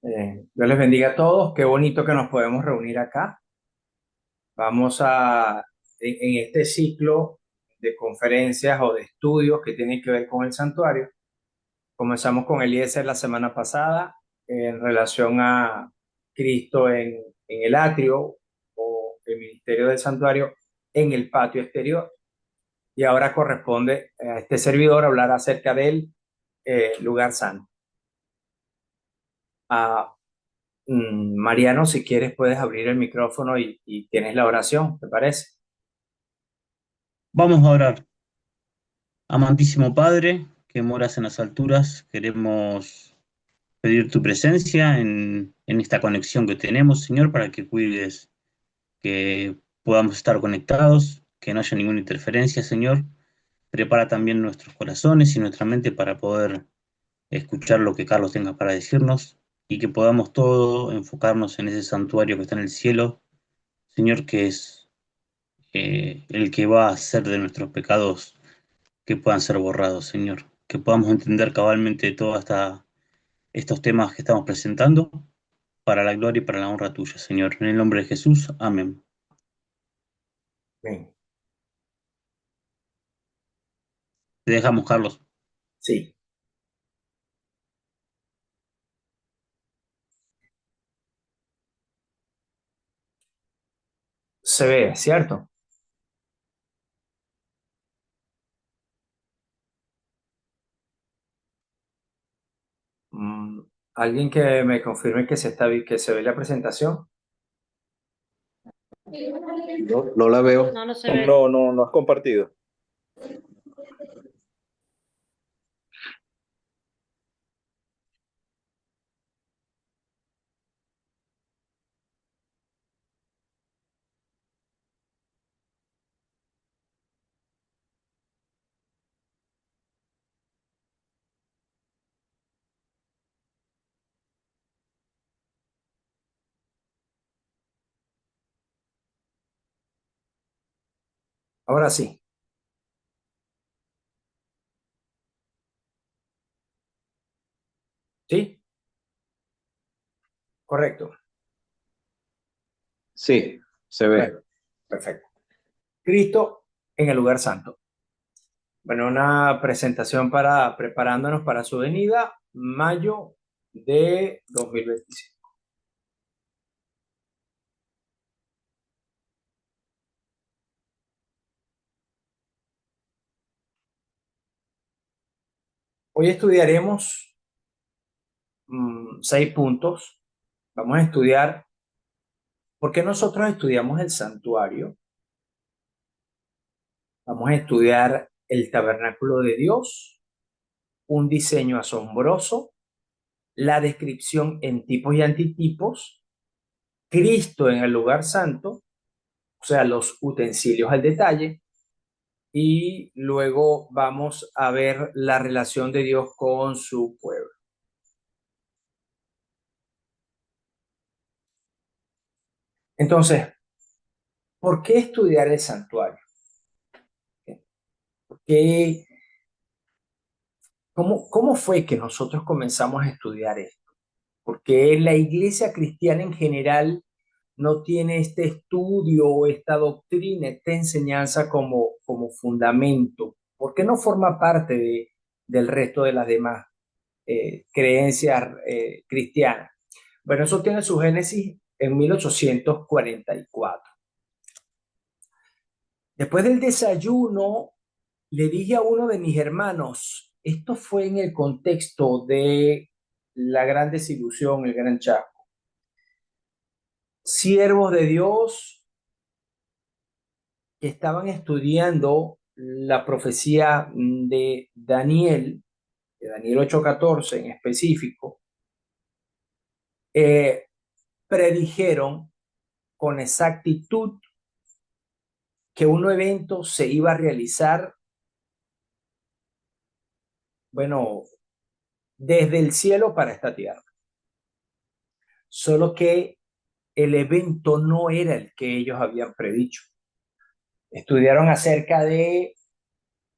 Dios les bendiga a todos. Qué bonito que nos podemos reunir acá. Vamos en este ciclo de conferencias o de estudios que tienen que ver con el santuario. Comenzamos con Eliezer la semana pasada en relación a Cristo en el atrio o el ministerio del santuario en el patio exterior. Y ahora corresponde a este servidor hablar acerca del lugar santo. Ah, Mariano, si quieres puedes abrir el micrófono y tienes la oración, ¿te parece? Vamos a orar. Amantísimo Padre, que moras en las alturas, queremos pedir tu presencia en esta conexión que tenemos, Señor, para que cuides que podamos estar conectados, que no haya ninguna interferencia, Señor. Prepara también nuestros corazones y nuestra mente para poder escuchar lo que Carlos tenga para decirnos y que podamos todo enfocarnos en ese santuario que está en el cielo, Señor, que es el que va a hacer de nuestros pecados que puedan ser borrados, Señor. Que podamos entender cabalmente todos estos temas que estamos presentando para la gloria y para la honra tuya, Señor. En el nombre de Jesús, amén. Bien, Te dejamos, Carlos. sí, se ve, ¿cierto? Mm, ¿Alguien que me confirme que que se ve la presentación? No, no la veo. No, no se ve. No has compartido. Ahora sí, ¿sí? Correcto. Sí, se ve. Bueno, perfecto. Cristo en el lugar santo. Bueno, una presentación para preparándonos para su venida, mayo de 2025. Hoy estudiaremos 6 puntos. Vamos a estudiar por qué nosotros estudiamos el santuario. Vamos a estudiar el tabernáculo de Dios, un diseño asombroso, la descripción en tipos y antitipos, Cristo en el lugar santo, o sea, los utensilios al detalle, y luego vamos a ver la relación de Dios con su pueblo. Entonces, ¿por qué estudiar el santuario? ¿Qué, cómo fue que nosotros comenzamos a estudiar esto? Porque la iglesia cristiana en general no tiene este estudio o esta doctrina, esta enseñanza como fundamento. ¿Por qué no forma parte del resto de las demás creencias cristianas? Bueno, eso tiene su génesis en 1844. Después del desayuno, le dije a uno de mis hermanos, esto fue en el contexto de la gran desilusión, el gran chasco. Siervos de Dios que estaban estudiando la profecía de Daniel 8:14 en específico, eh, predijeron con exactitud que un evento se iba a realizar, bueno, desde el cielo para esta tierra. Solo que el evento no era el que ellos habían predicho. Estudiaron acerca de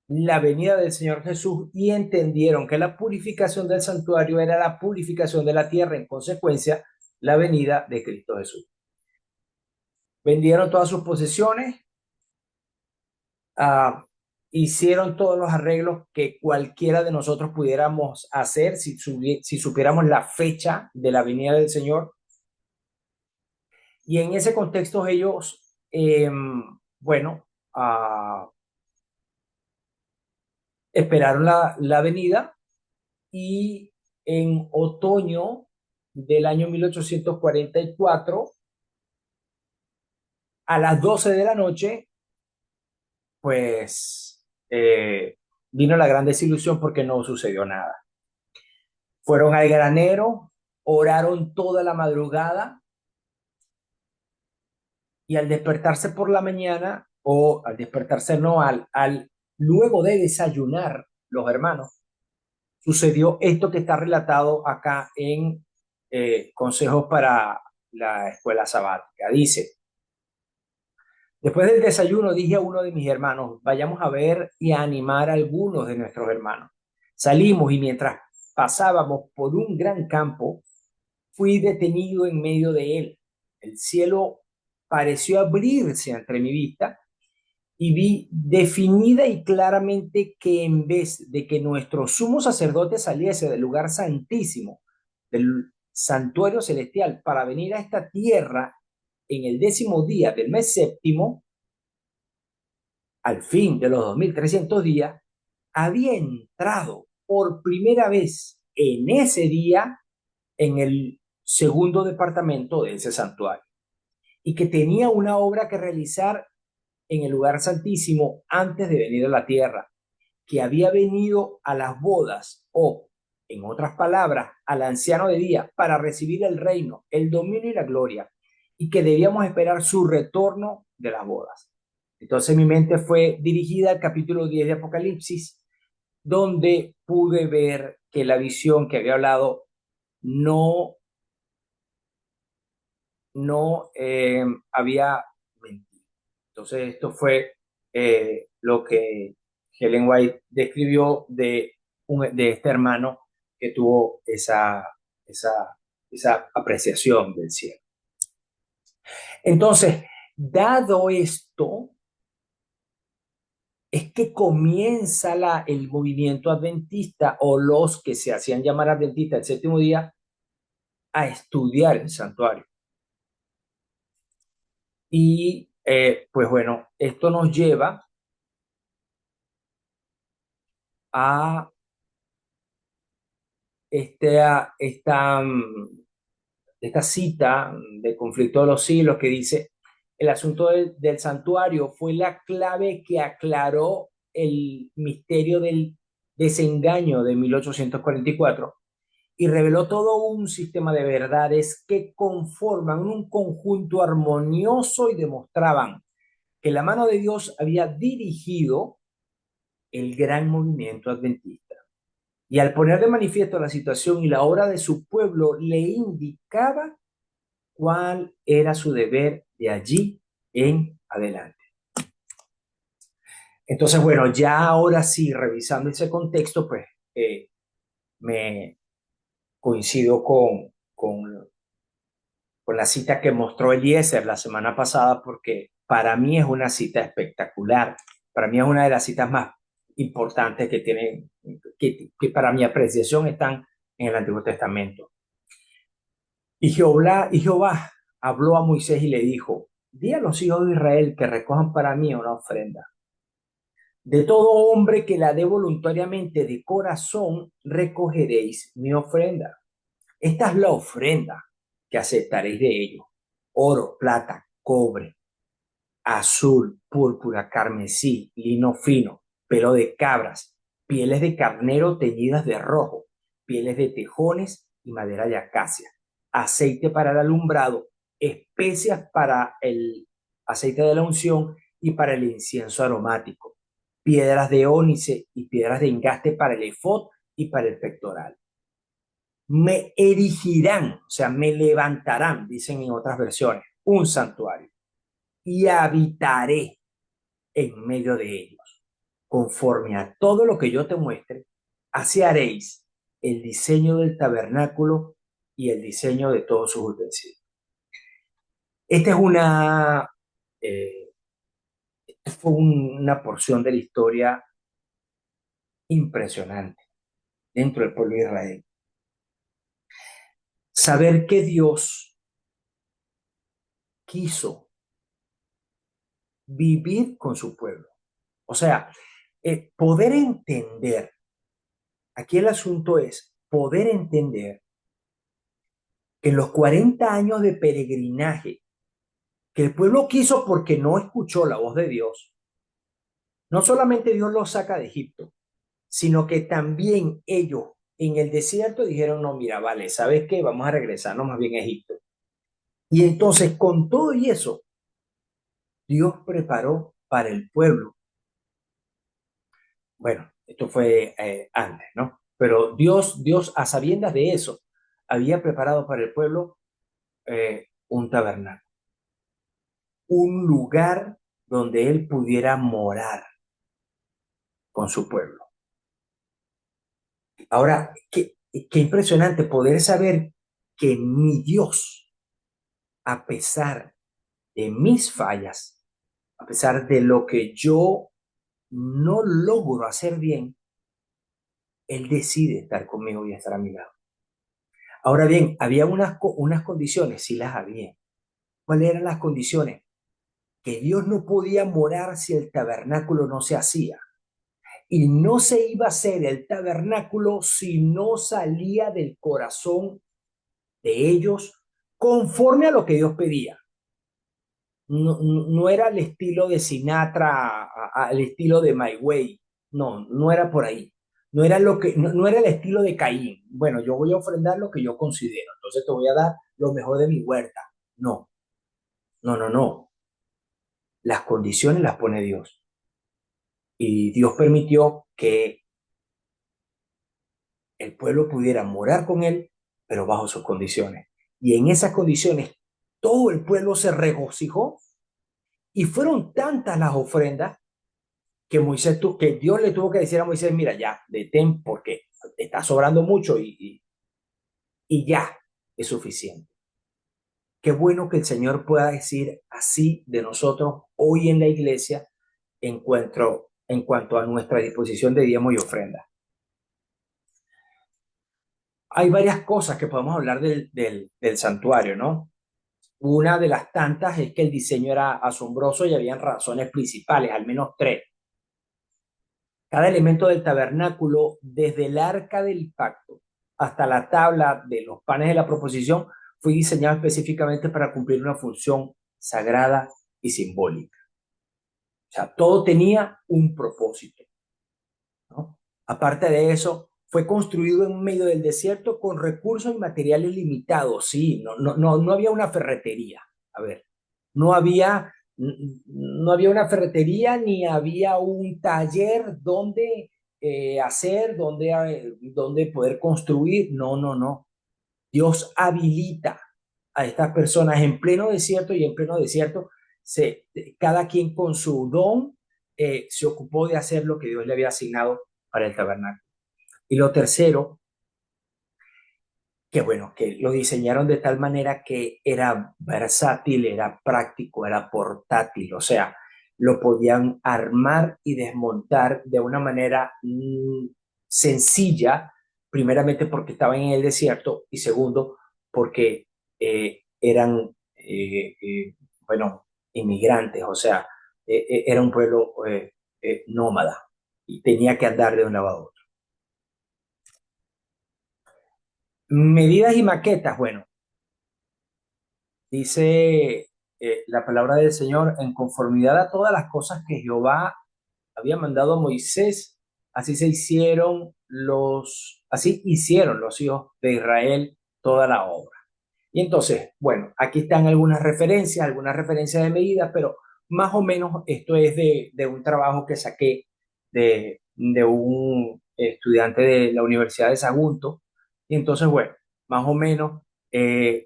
la venida del Señor Jesús y entendieron que la purificación del santuario era la purificación de la tierra, en consecuencia, la venida de Cristo Jesús. Vendieron todas sus posesiones, uh, hicieron todos los arreglos que cualquiera de nosotros pudiéramos hacer si supiéramos la fecha de la venida del Señor. Y en ese contexto ellos, bueno, esperaron la venida y en otoño del año 1844, a las 12 de la noche, pues vino la gran desilusión porque no sucedió nada. Fueron al granero, oraron toda la madrugada y al despertarse por la mañana, o al despertarse no, luego de desayunar los hermanos, sucedió esto que está relatado acá en Consejos para la Escuela Sabática. Dice: después del desayuno dije a uno de mis hermanos, vayamos a ver y a animar a algunos de nuestros hermanos. Salimos y mientras pasábamos por un gran campo, fui detenido en medio de él. El cielo pareció abrirse entre mi vista y vi definida y claramente que en vez de que nuestro sumo sacerdote saliese del lugar santísimo, del santuario celestial, para venir a esta tierra en el 10º día del mes séptimo, al fin de los 2300 días, había entrado por primera vez en ese día en el segundo departamento de ese santuario, y que tenía una obra que realizar en el lugar santísimo antes de venir a la tierra, que había venido a las bodas, o, en otras palabras, al anciano de día, para recibir el reino, el dominio y la gloria, y que debíamos esperar su retorno de las bodas. Entonces mi mente fue dirigida al capítulo 10 de Apocalipsis, donde pude ver que la visión que había hablado no había mentido. Entonces esto fue lo que Ellen White describió de este hermano que tuvo esa apreciación del cielo. Entonces, dado esto, es que comienza el movimiento adventista, o los que se hacían llamar adventistas el séptimo día, a estudiar el santuario. Y pues bueno, esto nos lleva a esta cita de Conflicto de los Siglos, que dice: el asunto del santuario fue la clave que aclaró el misterio del desengaño de 1844 y reveló todo un sistema de verdades que conforman un conjunto armonioso y demostraban que la mano de Dios había dirigido el gran movimiento adventista. Y al poner de manifiesto la situación y la obra de su pueblo, le indicaba cuál era su deber de allí en adelante. Entonces, bueno, ya ahora sí, revisando ese contexto, pues me coincido con la cita que mostró Eliezer la semana pasada, porque para mí es una cita espectacular. Para mí es una de las citas más importantes que tienen, que para mi apreciación están en el Antiguo Testamento. Y Jehová habló a Moisés y le dijo: di a los hijos de Israel que recojan para mí una ofrenda. De todo hombre que la dé voluntariamente de corazón, recogeréis mi ofrenda. Esta es la ofrenda que aceptaréis de ellos: oro, plata, cobre, azul, púrpura, carmesí, lino fino, pelo de cabras, pieles de carnero teñidas de rojo, pieles de tejones y madera de acacia, aceite para el alumbrado, especias para el aceite de la unción y para el incienso aromático, piedras de ónice y piedras de engaste para el efod y para el pectoral. Me erigirán, o sea, me levantarán, dicen en otras versiones, un santuario, y habitaré en medio de ellos. conforme a todo lo que yo te muestre, así haréis el diseño del tabernáculo y el diseño de todos sus utensilios. Esta es eh, fue una porción de la historia impresionante dentro del pueblo de Israel. Saber que Dios quiso vivir con su pueblo. O sea, poder entender, aquí el asunto es poder entender que en los 40 años de peregrinaje que el pueblo quiso porque no escuchó la voz de Dios, no solamente Dios los saca de Egipto, sino que también ellos en el desierto dijeron, no, mira, vale, ¿sabes qué? Vamos a regresarnos más bien a Egipto. Y entonces con todo y eso, Dios preparó para el pueblo. Bueno, esto fue antes, ¿no? Pero Dios, a sabiendas de eso, había preparado para el pueblo un tabernáculo, un lugar donde él pudiera morar con su pueblo. Ahora, qué impresionante poder saber que mi Dios, a pesar de mis fallas, a pesar de lo que yo no logro hacer bien, Él decide estar conmigo y estar a mi lado. Ahora bien, había unas condiciones, sí las había. ¿Cuáles eran las condiciones? Que Dios no podía morar si el tabernáculo no se hacía. Y no se iba a hacer el tabernáculo si no salía del corazón de ellos conforme a lo que Dios pedía. No era el estilo de Sinatra, al estilo de My Way. No era por ahí. No era el estilo de Caín. Bueno, yo voy a ofrendar lo que yo considero, entonces te voy a dar lo mejor de mi huerta. No. Las condiciones las pone Dios. Y Dios permitió que el pueblo pudiera morar con él, pero bajo sus condiciones. Y en esas condiciones, todo el pueblo se regocijó y fueron tantas las ofrendas que Dios le tuvo que decir a Moisés, mira, ya, detén porque te está sobrando mucho y ya es suficiente. Qué bueno que el Señor pueda decir así de nosotros hoy en la iglesia en cuanto a nuestra disposición de diezmo y ofrenda. Hay varias cosas que podemos hablar del santuario, ¿no? Una de las tantas es que el diseño era asombroso y habían razones principales, al menos tres. Cada elemento del tabernáculo, desde el arca del pacto hasta la tabla de los panes de la proposición, fue diseñado específicamente para cumplir una función sagrada y simbólica. O sea, todo tenía un propósito, ¿no? Aparte de eso, fue construido en medio del desierto con recursos y materiales limitados. Sí, no había una ferretería. A ver, no había, no había una ferretería ni había un taller donde donde poder construir. No. Dios habilita a estas personas en pleno desierto y en pleno desierto, cada quien con su don se ocupó de hacer lo que Dios le había asignado para el tabernáculo. Y lo tercero, que bueno, que lo diseñaron de tal manera que era versátil, era práctico, era portátil, o sea, lo podían armar y desmontar de una manera sencilla, primeramente porque estaban en el desierto y segundo porque eran, bueno, inmigrantes, o sea, era un pueblo nómada y tenía que andar de un lado a otro. Medidas y maquetas, bueno, dice la palabra del Señor, en conformidad a todas las cosas que Jehová había mandado a Moisés, así hicieron los hijos de Israel toda la obra. Y entonces, bueno, aquí están algunas referencias de medidas, pero más o menos esto es de un trabajo que saqué de un estudiante de la Universidad de Sagunto. Y entonces, bueno, más o menos,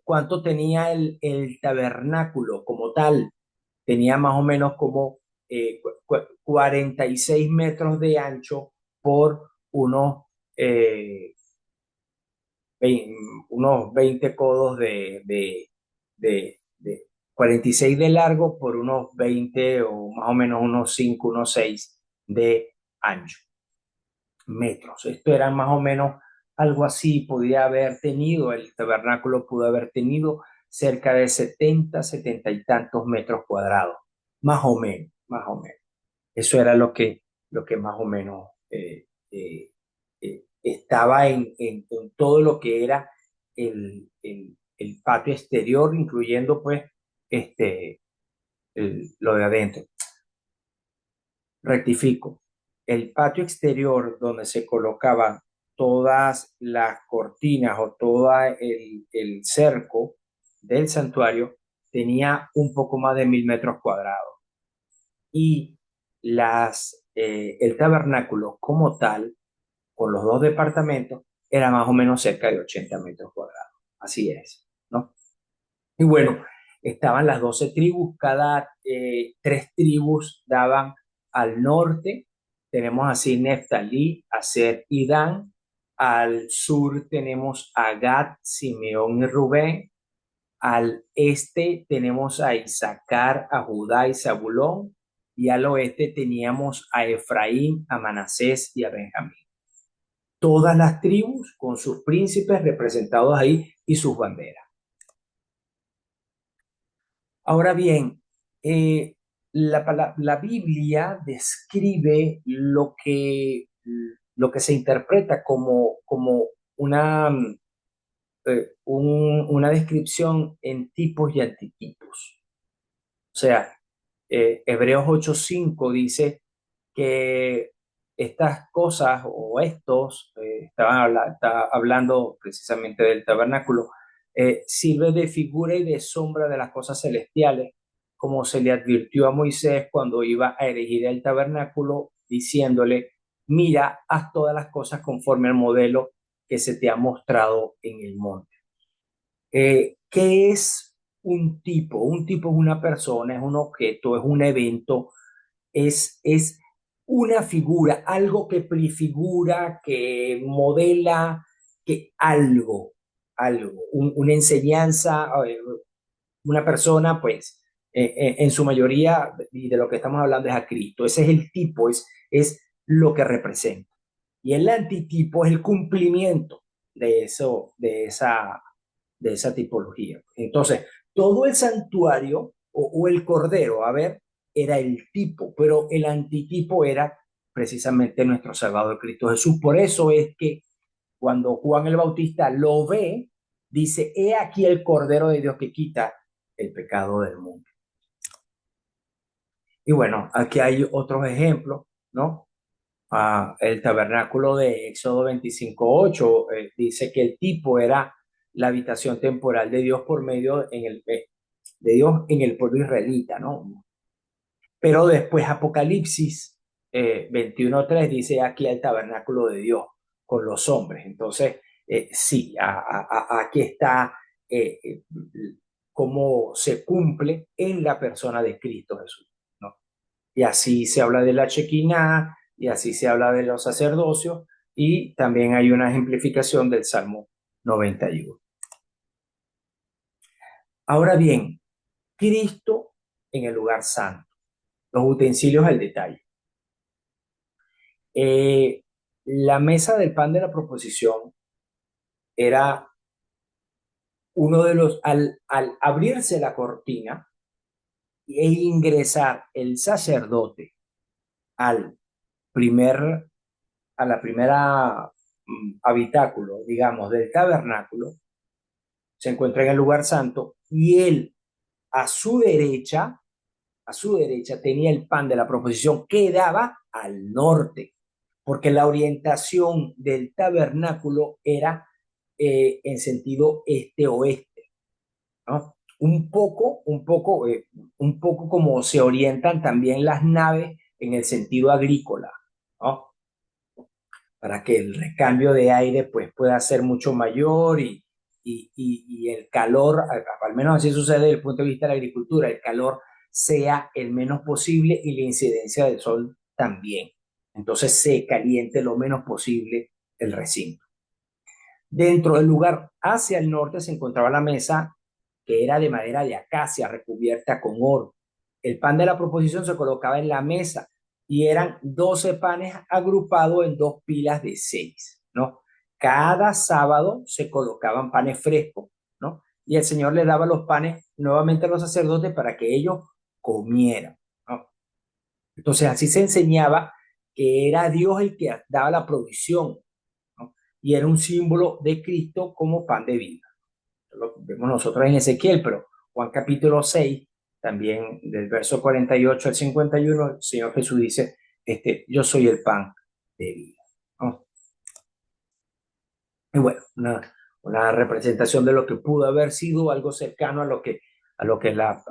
¿cuánto tenía el tabernáculo como tal? Tenía más o menos como 46 metros de ancho por eh, unos 20 codos de 46 de largo por unos 20 o más o menos unos 5 unos 6 de ancho metros. Esto era más o menos algo así, podía haber tenido, el tabernáculo pudo haber tenido cerca de 70 y tantos metros cuadrados, más o menos, más o menos. Eso era lo que más o menos estaba en todo lo que era el patio exterior, incluyendo pues lo de adentro. Rectifico, el patio exterior donde se colocaban todas las cortinas o todo el cerco del santuario tenía un poco más de 1000 metros cuadrados y el tabernáculo como tal, con los dos departamentos, era más o menos cerca de 80 metros cuadrados. Así es, ¿no? Y bueno, estaban las 12 tribus, cada 3 tribus daban al norte, tenemos así Neftalí, Aser y Dan, al sur tenemos a Gad, Simeón y Rubén, al este tenemos a Isaacar, a Judá y Zabulón, y al oeste teníamos a Efraín, a Manasés y a Benjamín. Todas las tribus con sus príncipes representados ahí y sus banderas. Ahora bien, la Biblia describe lo que se interpreta como una descripción en tipos y antitipos. O sea, Hebreos 8:5 dice que estas cosas o estos, está hablando precisamente del tabernáculo, sirve de figura y de sombra de las cosas celestiales, como se le advirtió a Moisés cuando iba a erigir el tabernáculo, diciéndole, mira, haz todas las cosas conforme al modelo que se te ha mostrado en el monte. ¿Qué es un tipo? Un tipo es una persona, es un objeto, es un evento, es una figura, algo que prefigura, que modela, que una enseñanza, una persona, pues, en su mayoría, y de lo que estamos hablando es a Cristo. Ese es el tipo, es lo que representa. Y el antitipo es el cumplimiento de eso, de esa tipología. Entonces, todo el santuario o el cordero, a ver, era el tipo, pero el antitipo era precisamente nuestro Salvador Cristo Jesús. Por eso es que cuando Juan el Bautista lo ve, dice, he aquí el cordero de Dios que quita el pecado del mundo. Y bueno, aquí hay otros ejemplos, ¿no? El tabernáculo de Éxodo 25:8 dice que el tipo era la habitación temporal de Dios por medio de Dios en el pueblo israelita, ¿no? Pero después Apocalipsis 21:3 dice aquí el tabernáculo de Dios con los hombres. Entonces, sí, aquí está cómo se cumple en la persona de Cristo Jesús, ¿no? Y así se habla de la Shekinah, y así se habla de los sacerdocios, y también hay una ejemplificación del Salmo 91. Ahora bien, Cristo en el lugar santo, los utensilios al detalle. La mesa del pan de la proposición era uno de los, al abrirse la cortina e ingresar el sacerdote al primer, a la primera habitáculo, digamos, del tabernáculo, se encuentra en el lugar santo y él a su derecha, tenía el pan de la proposición que daba al norte, porque la orientación del tabernáculo era en sentido este-oeste, ¿no? Un poco como se orientan también las naves en el sentido agrícola, ¿no? Para que el recambio de aire pues, pueda ser mucho mayor y el calor, al menos así sucede desde el punto de vista de la agricultura, el calor sea el menos posible y la incidencia del sol también. Entonces se caliente lo menos posible el recinto. Dentro del lugar hacia el norte se encontraba la mesa, que era de madera de acacia recubierta con oro. El pan de la proposición se colocaba en la mesa y eran 12 panes agrupados en 2 pilas de 6, ¿no? Cada sábado se colocaban panes frescos, ¿no? Y el Señor le daba los panes nuevamente a los sacerdotes para que ellos comieran, ¿no? Entonces así se enseñaba que era Dios el que daba la provisión, ¿no? Y era un símbolo de Cristo como pan de vida. Lo vemos nosotros en Ezequiel, pero Juan capítulo 6, también del verso 48 al 51, el Señor Jesús dice, yo soy el pan de vida, ¿no? Y bueno, una representación de lo que pudo haber sido algo cercano a lo que la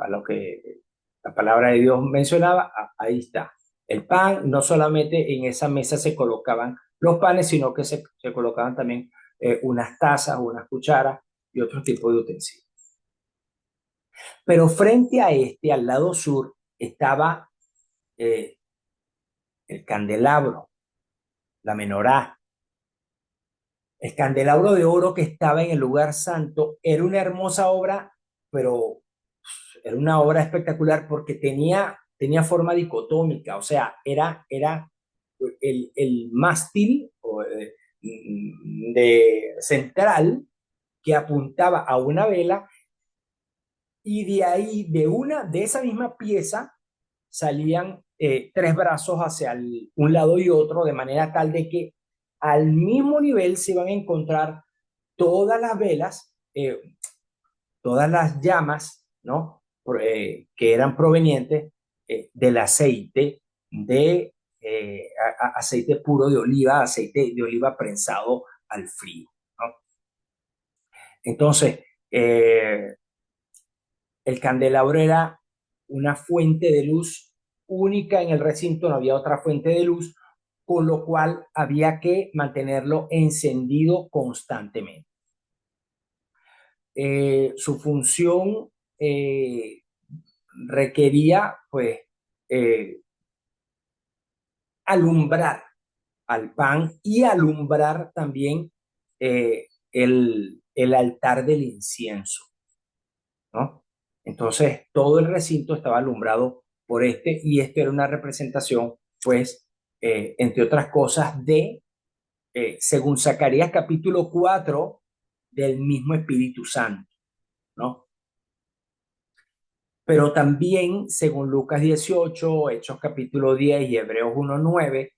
palabra de Dios mencionaba. Ahí está. El pan, no solamente en esa mesa se colocaban los panes, sino que se colocaban también unas tazas, unas cucharas y otro tipo de utensilios. Pero frente a al lado sur, estaba eh, el candelabro, la menorá. El candelabro de oro que estaba en el lugar santo era una hermosa obra, pero era una obra espectacular porque tenía forma dicotómica, o sea, era el mástil de central que apuntaba a una vela y de ahí, de esa misma pieza, salían 3 brazos hacia un lado y otro, de manera tal de que al mismo nivel se iban a encontrar todas las velas, todas las llamas, ¿no? Que eran provenientes del aceite aceite puro de oliva, aceite de oliva prensado al frío, ¿no? Entonces, el candelabro era una fuente de luz única en el recinto, no había otra fuente de luz, con lo cual había que mantenerlo encendido constantemente. Su función requería, pues, alumbrar al pan y alumbrar también el altar del incienso, ¿no? Entonces, todo el recinto estaba alumbrado por y esto era una representación, pues, entre otras cosas, según Zacarías capítulo 4, del mismo Espíritu Santo, ¿no? Pero también, según Lucas 18, Hechos capítulo 10 y Hebreos 1:9,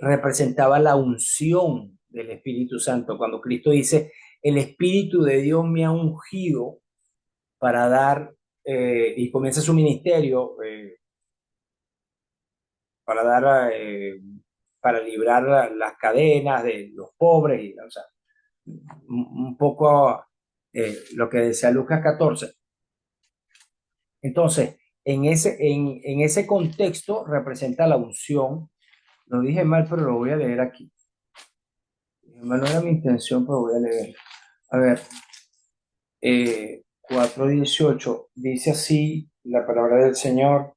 representaba la unción del Espíritu Santo. Cuando Cristo dice, el Espíritu de Dios me ha ungido para dar, y comienza su ministerio, para dar, para librar las cadenas de los pobres, y, o sea, un poco lo que decía Lucas 14. Entonces, en ese contexto representa la unción. Lo dije mal, pero lo voy a leer aquí. No era mi intención, pero voy a leer. A ver, 4:18 dice así la palabra del Señor.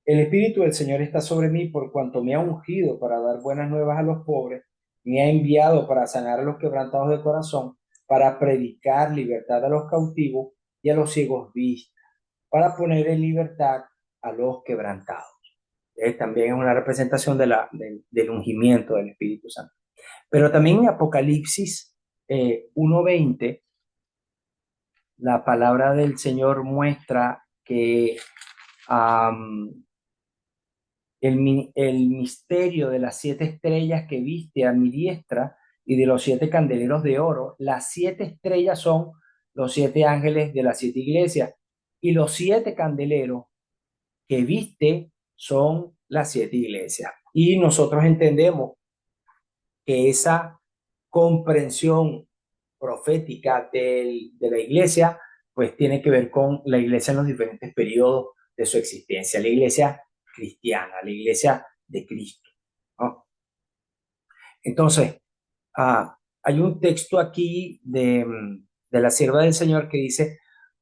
El Espíritu del Señor está sobre mí por cuanto me ha ungido para dar buenas nuevas a los pobres, me ha enviado para sanar a los quebrantados de corazón, para predicar libertad a los cautivos y a los ciegos vista, para poner en libertad a los quebrantados. También es una representación del ungimiento del Espíritu Santo. Pero también en Apocalipsis 1:20, la palabra del Señor muestra que el misterio de las 7 estrellas que viste a mi diestra y de los 7 candeleros de oro, las 7 estrellas son los 7 ángeles de las 7 iglesias y los 7 candeleros que viste son las 7 iglesias. Y nosotros entendemos que esa comprensión profética de la iglesia, pues tiene que ver con la iglesia en los diferentes periodos de su existencia, la iglesia cristiana, la iglesia de Cristo, ¿no? Entonces, hay un texto aquí de la sierva del Señor que dice,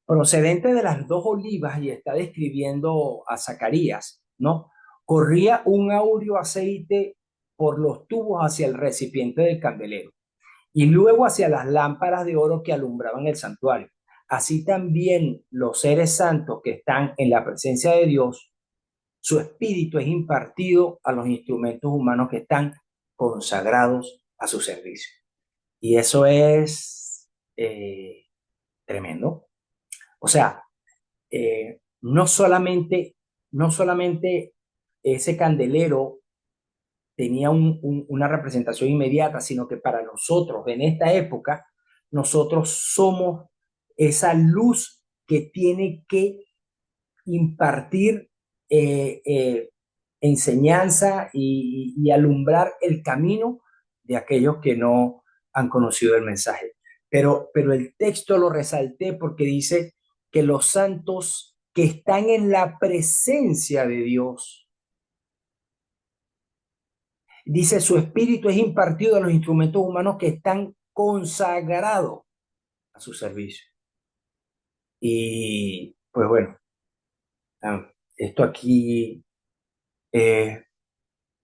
procedente de las dos olivas, y está describiendo a Zacarías, ¿no? Corría un áureo aceite por los tubos hacia el recipiente del candelero y luego hacia las lámparas de oro que alumbraban el santuario. Así también los seres santos que están en la presencia de Dios, su espíritu es impartido a los instrumentos humanos que están consagrados a su servicio. Y eso es tremendo. O sea, no solamente ese candelero tenía una representación inmediata, sino que para nosotros en esta época, nosotros somos esa luz que tiene que impartir enseñanza y alumbrar el camino de aquellos que no han conocido el mensaje. Pero el texto lo resalté porque dice que los santos que están en la presencia de Dios, dice, su espíritu es impartido a los instrumentos humanos que están consagrados a su servicio. Y pues bueno, esto aquí es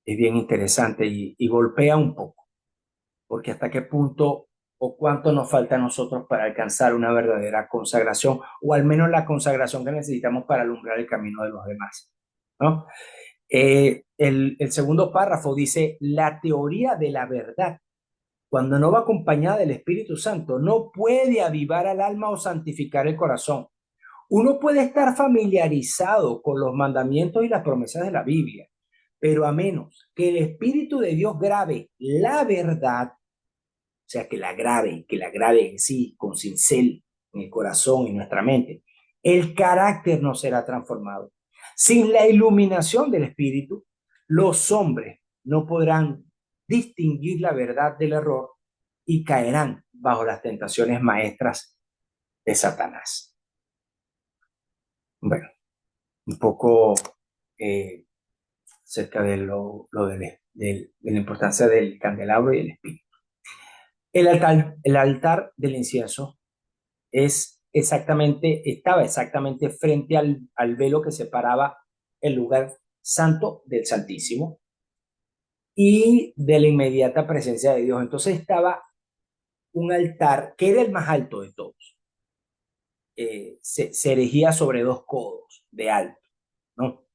bien interesante y golpea un poco, porque hasta qué punto o cuánto nos falta a nosotros para alcanzar una verdadera consagración, o al menos la consagración que necesitamos para alumbrar el camino de los demás, ¿no? El segundo párrafo dice, la teoría de la verdad, cuando no va acompañada del Espíritu Santo, no puede avivar al alma o santificar el corazón. Uno puede estar familiarizado con los mandamientos y las promesas de la Biblia, pero a menos que el Espíritu de Dios grave la verdad, o sea, que la grave en sí, con cincel, en el corazón, en nuestra mente, el carácter no será transformado. Sin la iluminación del Espíritu, los hombres no podrán distinguir la verdad del error y caerán bajo las tentaciones maestras de Satanás. Bueno, un poco acerca de de la importancia del candelabro y el espíritu. El altar del incienso estaba exactamente frente al velo que separaba el lugar santo del santísimo y de la inmediata presencia de Dios. Entonces estaba un altar que era el más alto de todos. Se erigía sobre dos codos de alto, ¿no?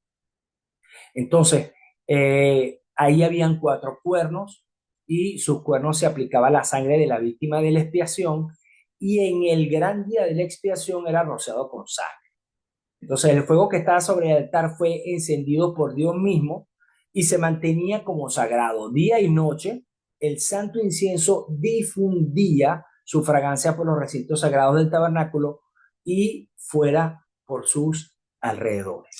Entonces, ahí habían cuatro cuernos y sus cuernos se aplicaba la sangre de la víctima de la expiación, y en el gran día de la expiación era rociado con sangre. Entonces el fuego que estaba sobre el altar fue encendido por Dios mismo y se mantenía como sagrado. Día y noche, el santo incienso difundía su fragancia por los recintos sagrados del tabernáculo y fuera por sus alrededores.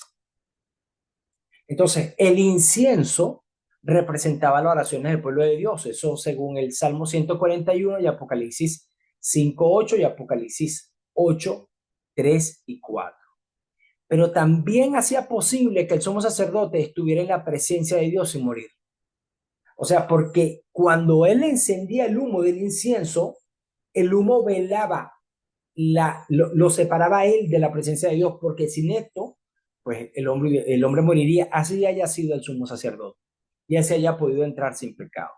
Entonces, el incienso representaba las oraciones del pueblo de Dios, eso según el Salmo 141 y Apocalipsis 5:8 y Apocalipsis 8:3 y 4. Pero también hacía posible que el sumo sacerdote estuviera en la presencia de Dios sin morir. O sea, porque cuando él encendía el humo del incienso, el humo velaba, lo separaba a él de la presencia de Dios, porque sin esto, pues el hombre moriría, así haya sido el sumo sacerdote y así haya podido entrar sin pecado.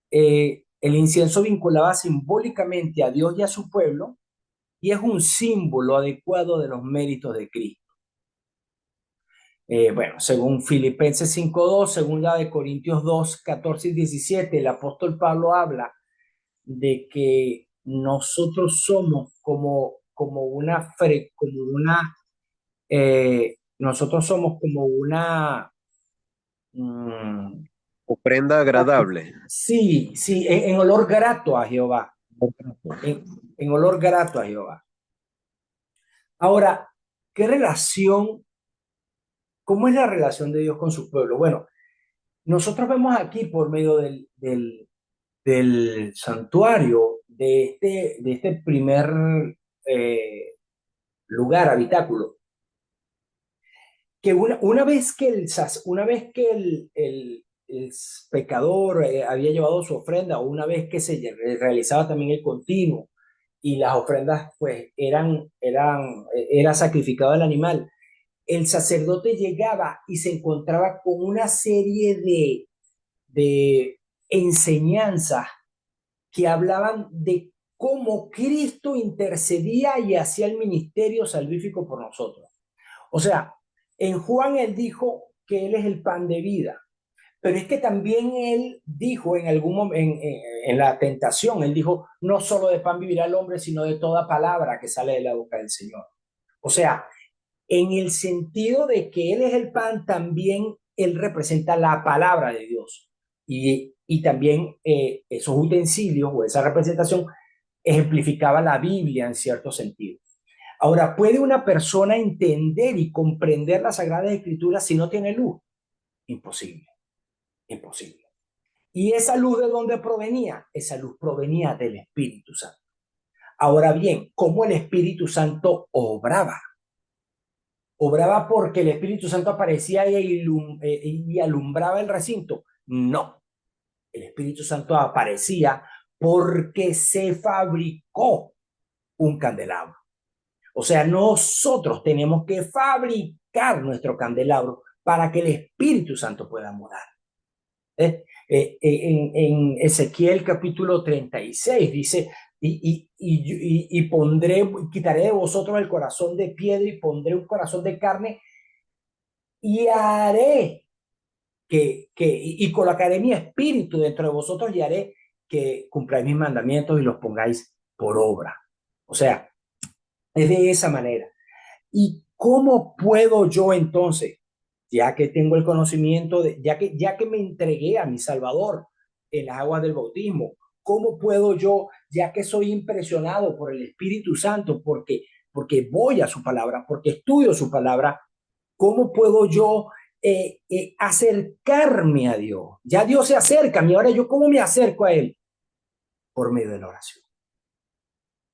El incienso vinculaba simbólicamente a Dios y a su pueblo, y es un símbolo adecuado de los méritos de Cristo. Bueno, según Filipenses 5:2, según la de Corintios 2:14 y 17, el apóstol Pablo habla de que nosotros somos nosotros somos como una, mm, Ofrenda agradable. sí, sí, en olor grato a Jehová, en, en olor grato a Jehová. Ahora, ¿cómo es la relación de Dios con su pueblo? Bueno, nosotros vemos aquí por medio del santuario, de este primer lugar, habitáculo, que una vez que el pecador había llevado su ofrenda, o una vez que se realizaba también el continuo, y las ofrendas pues era sacrificado el animal, el sacerdote llegaba y se encontraba con una serie de enseñanzas que hablaban de cómo Cristo intercedía y hacía el ministerio salvífico por nosotros. O sea, en Juan él dijo que él es el pan de vida, pero es que también él dijo en algún momento, en la tentación, él dijo, no solo de pan vivirá el hombre, sino de toda palabra que sale de la boca del Señor. O sea, en el sentido de que él es el pan, también él representa la palabra de Dios. Y también esos utensilios o esa representación ejemplificaba la Biblia en cierto sentido. Ahora, ¿puede una persona entender y comprender las Sagradas Escrituras si no tiene luz? Imposible, imposible. ¿Y esa luz de dónde provenía? Esa luz provenía del Espíritu Santo. Ahora bien, ¿cómo el Espíritu Santo obraba? ¿Obraba porque el Espíritu Santo aparecía y alumbraba el recinto? No, el Espíritu Santo aparecía porque se fabricó un candelabro. O sea, nosotros tenemos que fabricar nuestro candelabro para que el Espíritu Santo pueda morar. En Ezequiel capítulo 36 dice, y pondré, quitaré de vosotros el corazón de piedra y pondré un corazón de carne y haré y colocaré mi espíritu dentro de vosotros y haré que cumpláis mis mandamientos y los pongáis por obra. O sea, es de esa manera. ¿Y cómo puedo yo entonces, ya que tengo el conocimiento, ya que me entregué a mi Salvador en las aguas del bautismo, cómo puedo yo, ya que soy impresionado por el Espíritu Santo, porque voy a su palabra, porque estudio su palabra, cómo puedo yo acercarme a Dios? Ya Dios se acerca a mí, ahora yo cómo me acerco a Él? Por medio de la oración,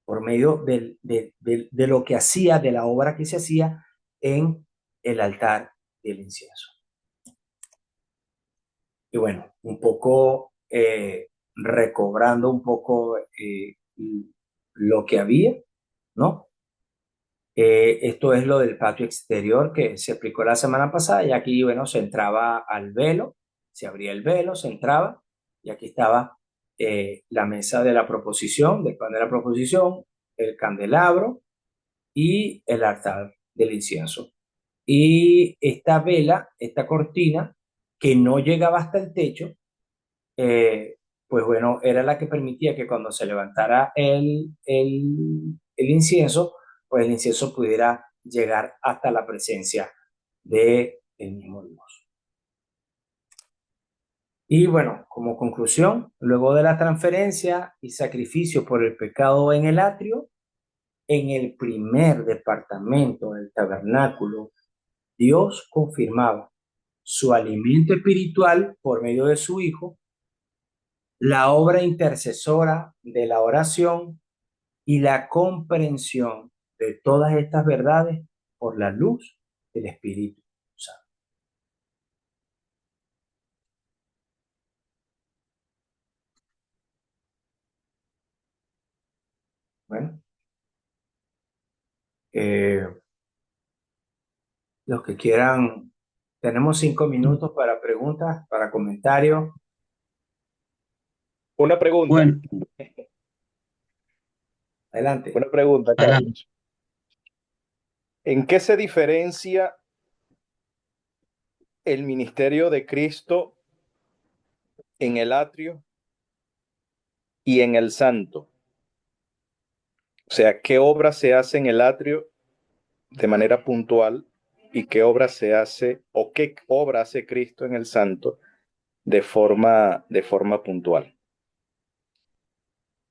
por medio de lo que hacía, de la obra que se hacía en el altar del incienso. Y bueno, un poco recobrando un poco lo que había, ¿no? Esto es lo del patio exterior que se aplicó la semana pasada, y aquí, bueno, se entraba al velo, se abría el velo, se entraba, y aquí estaba la mesa de la proposición, del pan de la proposición, el candelabro y el altar del incienso. Y esta vela, esta cortina, que no llegaba hasta el techo, pues bueno, era la que permitía que cuando se levantara el incienso, pues el incienso pudiera llegar hasta la presencia del mismo Dios. Y bueno, como conclusión, luego de la transferencia y sacrificio por el pecado en el atrio, en el primer departamento del tabernáculo, Dios confirmaba su alimento espiritual por medio de su Hijo, la obra intercesora de la oración y la comprensión de todas estas verdades por la luz del Espíritu Santo. Bueno, los que quieran, tenemos 5 minutos para preguntas, para comentarios. Una pregunta, Bueno, Adelante. una pregunta, Adán, Carlos. ¿En qué se diferencia el ministerio de Cristo en el atrio y en el santo? O sea, ¿qué obra se hace en el atrio de manera puntual y qué obra se hace o qué obra hace Cristo en el santo de forma puntual?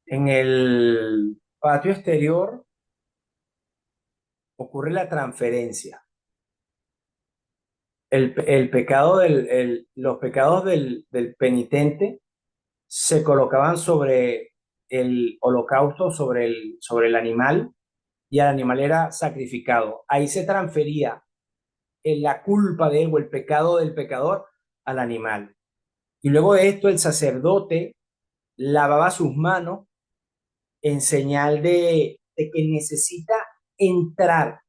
En el patio exterior ocurre la transferencia. El pecado los pecados del penitente se colocaban sobre el holocausto, sobre el animal, y el animal era sacrificado. Ahí se transfería la culpa de él o el pecado del pecador al animal. Y luego de esto el sacerdote lavaba sus manos en señal de que necesita entrar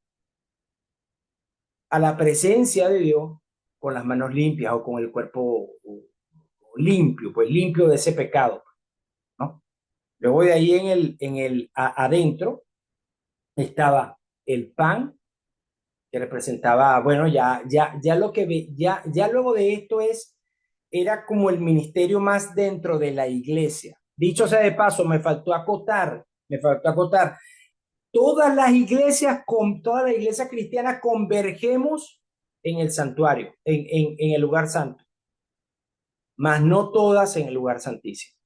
a la presencia de Dios con las manos limpias o con el cuerpo limpio, pues limpio de ese pecado, ¿no? Luego de ahí adentro estaba el pan que representaba, bueno, ya lo que ya luego de esto era como el ministerio más dentro de la iglesia. Dicho sea de paso, me faltó acotar, todas las iglesias cristianas convergemos en el santuario, en el lugar santo, mas no todas en el lugar santísimo.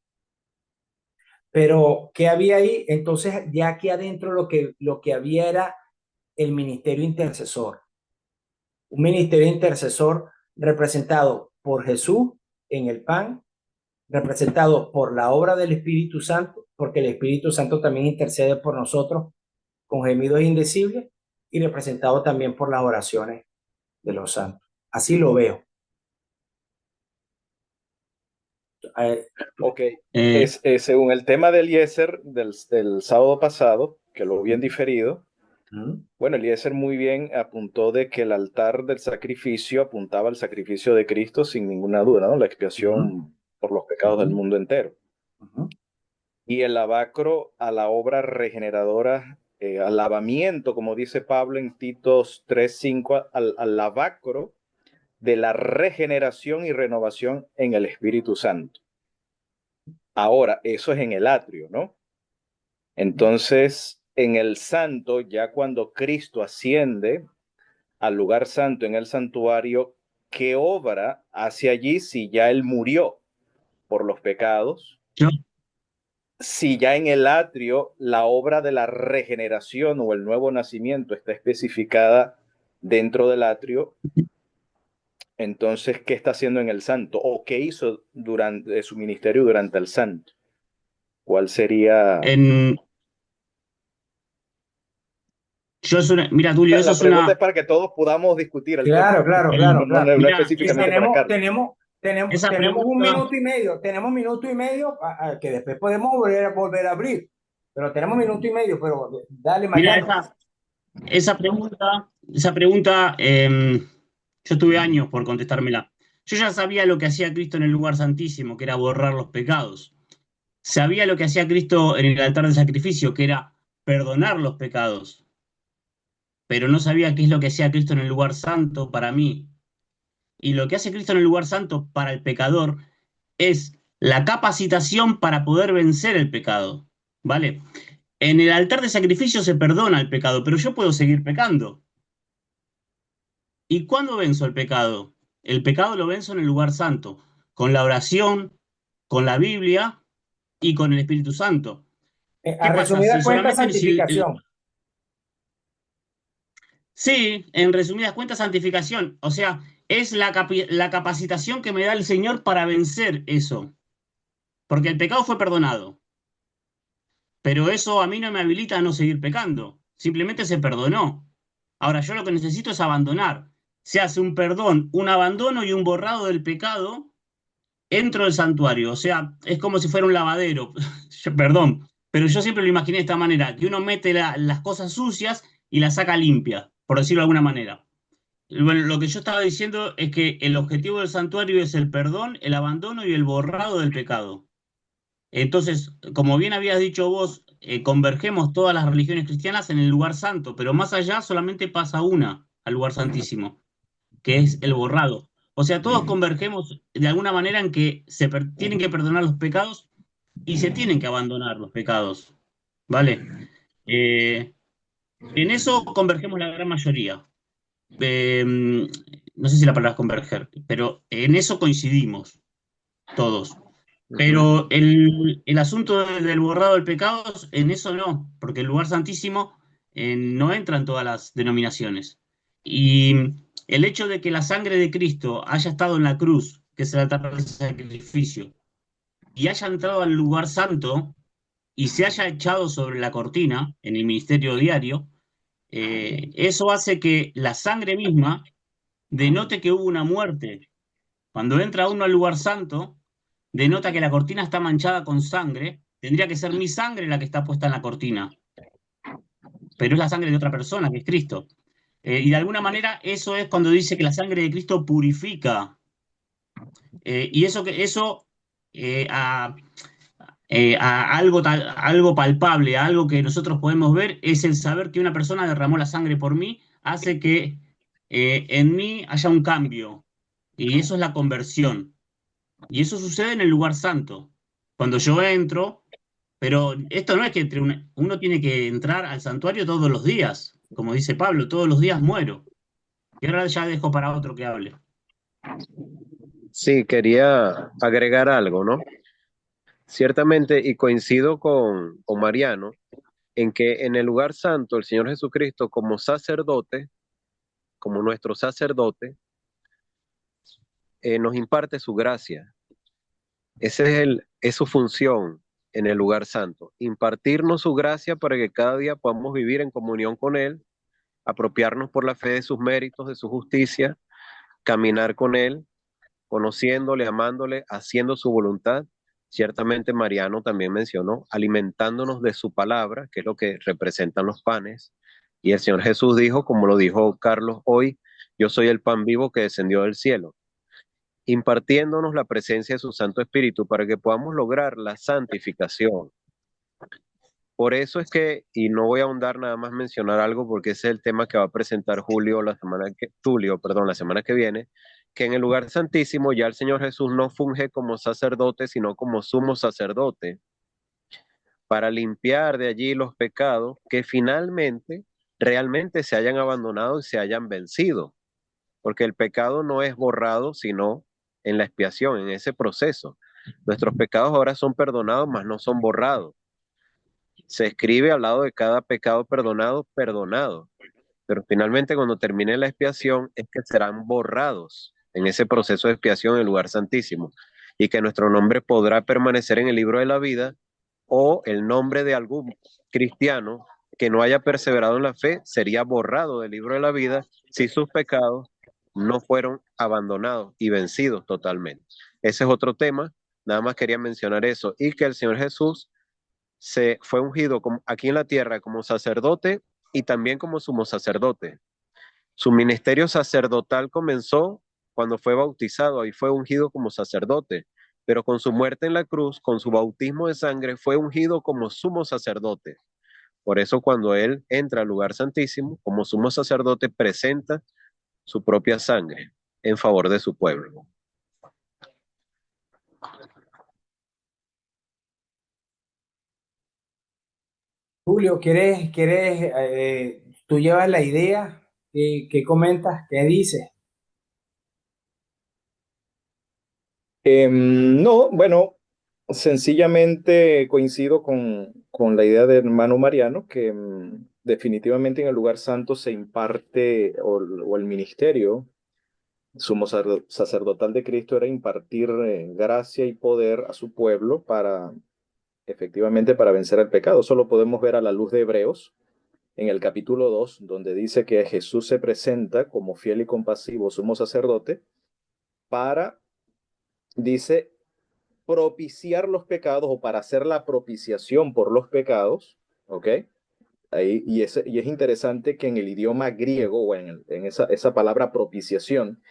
Pero, ¿qué había ahí? Entonces, ya aquí adentro lo que había era el ministerio intercesor. Un ministerio intercesor representado por Jesús en el pan, representado por la obra del Espíritu Santo, porque el Espíritu Santo también intercede por nosotros con gemidos indecibles, y representado también por las oraciones de los santos. Así lo veo. Ok, Eh, según el tema de Eliezer del sábado pasado, que lo vi en diferido, bueno, Eliezer muy bien apuntó de que el altar del sacrificio apuntaba al sacrificio de Cristo sin ninguna duda, ¿no? La expiación por los pecados del mundo entero. Y el lavacro a la obra regeneradora, al lavamiento, como dice Pablo en Titos 3:5, al lavacro de la regeneración y renovación en el Espíritu Santo. Ahora, eso es en el atrio, ¿no? Entonces, en el santo, ya cuando Cristo asciende al lugar santo en el santuario, ¿qué obra hace allí si ya Él murió por los pecados? yo, Si ya en el atrio la obra de la regeneración o el nuevo nacimiento está especificada dentro del atrio, entonces, ¿qué está haciendo en el santo? ¿O qué hizo durante su ministerio durante el santo? ¿Cuál sería? en, mira, Tulio, eso La es pregunta es una, para que todos podamos discutir el tema. Claro, claro, el- claro, claro. No mira, específicamente para Carlos. esa Tenemos un pregunta, minuto y medio, que después podemos volver a abrir, pero tenemos un minuto y medio, pero dale, mira, Mariano. esa pregunta, yo tuve años por contestármela. Yo ya sabía lo que hacía Cristo en el lugar santísimo, que era borrar los pecados. Sabía lo que hacía Cristo en el altar de sacrificio, que era perdonar los pecados. Pero no sabía qué es lo que hacía Cristo en el lugar santo para mí. Y lo que hace Cristo en el lugar santo para el pecador es la capacitación para poder vencer el pecado. ¿Vale? En el altar de sacrificio se perdona el pecado, pero yo puedo seguir pecando. ¿Y cuándo venzo el pecado? El pecado lo venzo en el lugar santo, con la oración, con la Biblia y con el Espíritu Santo. A ¿Qué pasa? resumida Si cuenta, solamente santificación. sí, en resumidas cuentas, santificación. O sea, es la capacitación que me da el Señor para vencer eso. Porque el pecado fue perdonado. Pero eso a mí no me habilita a no seguir pecando. Simplemente se perdonó. Ahora, yo lo que necesito es abandonar. Se hace un perdón, un abandono y un borrado del pecado. Entro del santuario, o sea, es como si fuera un lavadero. Perdón, pero yo siempre lo imaginé de esta manera, que uno mete las cosas sucias y las saca limpias, por decirlo de alguna manera. Bueno, lo que yo estaba diciendo es que el objetivo del santuario es el perdón, el abandono y el borrado del pecado. Entonces, como bien habías dicho vos, convergemos todas las religiones cristianas en el lugar santo, pero más allá solamente pasa una al lugar santísimo, que es el borrado. O sea, todos convergemos de alguna manera en que tienen que perdonar los pecados y se tienen que abandonar los pecados, ¿vale? Eh, en eso convergemos la gran mayoría. No sé si la palabra es converger, pero en eso coincidimos todos. Pero el asunto del borrado del pecado, en eso no, porque el lugar santísimo no entra en todas las denominaciones. Y el hecho de que la sangre de Cristo haya estado en la cruz, que es el altar del sacrificio, y haya entrado al lugar santo y se haya echado sobre la cortina en el ministerio diario, eso hace que la sangre misma denote que hubo una muerte. Cuando entra uno al lugar santo, denota que la cortina está manchada con sangre. Tendría que ser mi sangre la que está puesta en la cortina, pero es la sangre de otra persona, que es Cristo. Y de alguna manera eso es cuando dice que la sangre de Cristo purifica. Y eso a algo, algo palpable, a algo que nosotros podemos ver, es el saber que una persona derramó la sangre por mí, hace que en mí haya un cambio. Y eso es la conversión. Y eso sucede en el lugar santo. Cuando yo entro, pero esto no es que uno tiene que entrar al santuario todos los días. Como dice Pablo, todos los días muero. Y ahora ya dejo para otro que hable. Sí, quería agregar algo, ¿no? Ciertamente, y coincido con Mariano, en que en el lugar santo el Señor Jesucristo como sacerdote, como nuestro sacerdote, nos imparte su gracia. Es su función en el lugar santo, impartirnos su gracia para que cada día podamos vivir en comunión con Él, apropiarnos por la fe de sus méritos, de su justicia, caminar con Él, conociéndole, amándole, haciendo su voluntad. Ciertamente Mariano también mencionó, alimentándonos de su palabra, que es lo que representan los panes. Y el Señor Jesús dijo, como lo dijo Carlos hoy, yo soy el pan vivo que descendió del cielo, impartiéndonos la presencia de su Santo Espíritu para que podamos lograr la santificación. Por eso es que, y no voy a ahondar nada más mencionar algo porque ese es el tema que va a presentar Tulio, la semana que viene, que en el lugar santísimo ya el Señor Jesús no funge como sacerdote, sino como sumo sacerdote, para limpiar de allí los pecados que finalmente realmente se hayan abandonado y se hayan vencido, porque el pecado no es borrado, sino en la expiación, en ese proceso. Nuestros pecados ahora son perdonados, mas no son borrados. Se escribe al lado de cada pecado perdonado, perdonado. Pero finalmente cuando termine la expiación es que serán borrados en ese proceso de expiación en el lugar santísimo y que nuestro nombre podrá permanecer en el libro de la vida o el nombre de algún cristiano que no haya perseverado en la fe sería borrado del libro de la vida si sus pecados no fueron abandonados y vencidos totalmente. Ese es otro tema, nada más quería mencionar eso y que el Señor Jesús se fue ungido aquí en la tierra como sacerdote y también como sumo sacerdote. Su ministerio sacerdotal comenzó cuando fue bautizado y fue ungido como sacerdote, pero con su muerte en la cruz, con su bautismo de sangre, fue ungido como sumo sacerdote. Por eso cuando él entra al lugar santísimo, como sumo sacerdote, presenta su propia sangre en favor de su pueblo. Julio, tú llevas la idea? ¿Qué comentas? ¿Qué dices? No, bueno, sencillamente coincido con la idea del hermano Mariano, que definitivamente en el lugar santo se imparte, o el ministerio sumo sacerdotal de Cristo era impartir gracia y poder a su pueblo para, efectivamente, para vencer el pecado. Eso lo podemos ver a la luz de Hebreos, en el capítulo 2, donde dice que Jesús se presenta como fiel y compasivo sumo sacerdote para, dice, propiciar los pecados o para hacer la propiciación por los pecados, ¿ok? Ahí, y es interesante que en el idioma griego, o en esa palabra propiciación,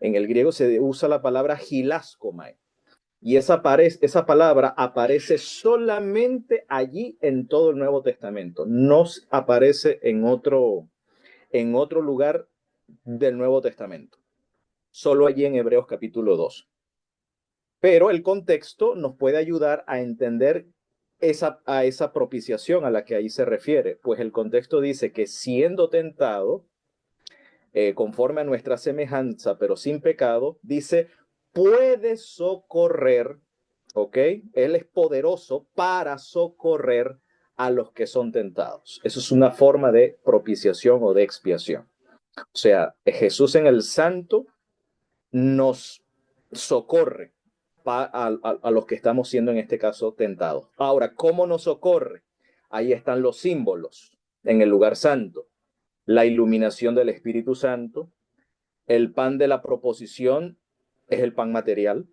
en el griego se usa la palabra hilaskomai, y esa palabra aparece solamente allí en todo el Nuevo Testamento, no aparece en otro lugar del Nuevo Testamento, solo allí en Hebreos capítulo 2. Pero el contexto nos puede ayudar a entender a esa propiciación a la que ahí se refiere, pues el contexto dice que siendo tentado, conforme a nuestra semejanza, pero sin pecado, dice, puede socorrer, ¿ok? Él es poderoso para socorrer a los que son tentados. Eso es una forma de propiciación o de expiación. O sea, Jesús en el santo nos socorre a los que estamos siendo en este caso tentados. Ahora, ¿cómo nos socorre? Ahí están los símbolos en el lugar santo. La iluminación del Espíritu Santo, el pan de la proposición es el pan material,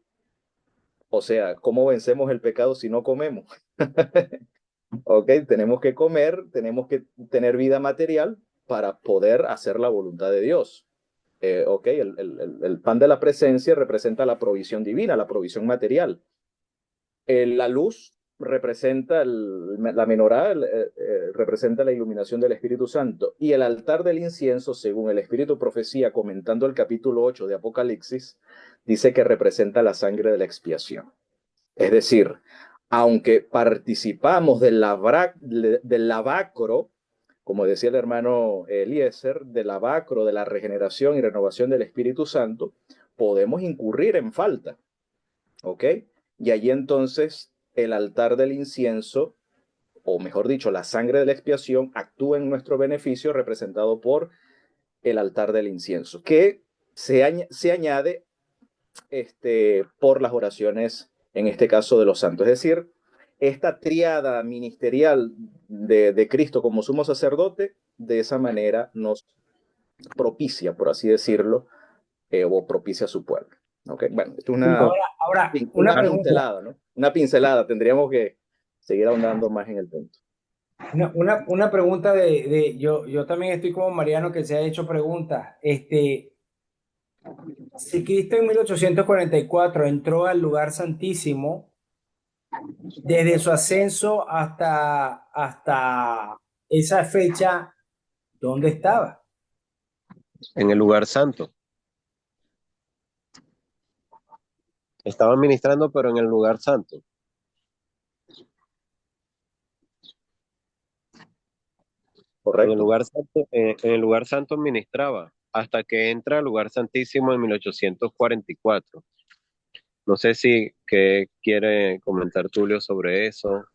O sea, ¿cómo vencemos el pecado si no comemos? Ok, tenemos que comer, tenemos que tener vida material para poder hacer la voluntad de Dios. Ok, el pan de la presencia representa la provisión divina, la provisión material. La luz representa la menorá, representa la iluminación del Espíritu Santo. Y el altar del incienso, según el Espíritu Profecía, comentando el capítulo 8 de Apocalipsis, dice que representa la sangre de la expiación. Es decir, aunque participamos del lavacro, como decía el hermano Eliezer, del lavacro, de la regeneración y renovación del Espíritu Santo, podemos incurrir en falta. ¿Ok? Y allí entonces el altar del incienso, o mejor dicho, la sangre de la expiación, actúa en nuestro beneficio representado por el altar del incienso, que se añade por las oraciones, en este caso de los santos. Es decir, esta triada ministerial de Cristo como sumo sacerdote, de esa manera nos propicia, por así decirlo, o propicia a su pueblo. ¿Okay? Bueno, esto es Ahora, una una pregunta. pincelada, ¿no? Una pincelada, tendríamos que seguir ahondando más en el punto. Una pregunta yo también estoy como Mariano que se ha hecho preguntas. Si Cristo en 1844 entró al lugar santísimo, desde su ascenso hasta esa fecha, ¿dónde estaba? En el lugar santo. Estaba ministrando, pero en el lugar santo. En el Correcto. lugar santo, en el lugar santo ministraba hasta que entra al lugar santísimo en 1844. No sé si qué quiere comentar Tulio sobre eso.